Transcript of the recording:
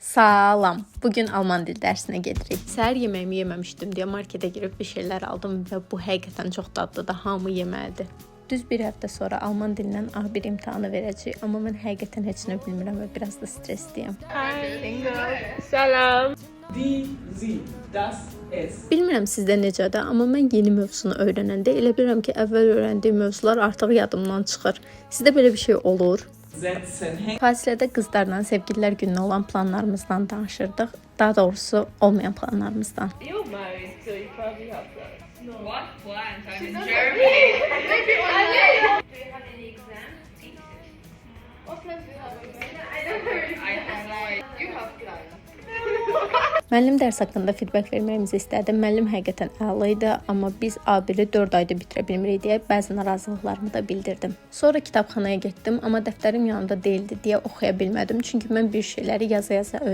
Salam. Bugün alman dil dərsinə gedirik. Səhər yeməyimi yeməmişdim deyə marketə girib bir şeylər aldım və bu həqiqətən çox dadlıdır. Hamı yeməlidir. Düz bir həftə sonra alman dilindən A1 imtahanı verəcəyik, amma mən həqiqətən heç nə bilmirəm və biraz da stressliyəm. Salam. Bilmirəm sizdə necədir, amma mən yeni mövzunu öyrənəndə elə bilirəm ki, əvvəl öyrəndiyim mövzular artıq yadımdan çıxır. Sizdə belə bir şey olur? Fasilədə qızlarla sevgililər gününə olan planlarımızdan danışırdıq. Daha doğrusu olmayan planlarımızdan. You're married, so you probably have plans. No. What plans? I'm in not Germany. Maybe online. Do you have any exams? What plans do you have? I don't know. I have no idea. You have plans. Müəllim dərs haqqında feedback verməyimizi istədi. Müəllim həqiqətən əla idi, amma biz A1-i 4 ayda bitirə bilmirik deyə bəzi narazılıqlarımı da bildirdim. Sonra kitabxanaya getdim, amma dəftərim yanımda değildi deyə oxuya bilmədim, çünki mən bir şeyləri yaza-yaza öyrəndim.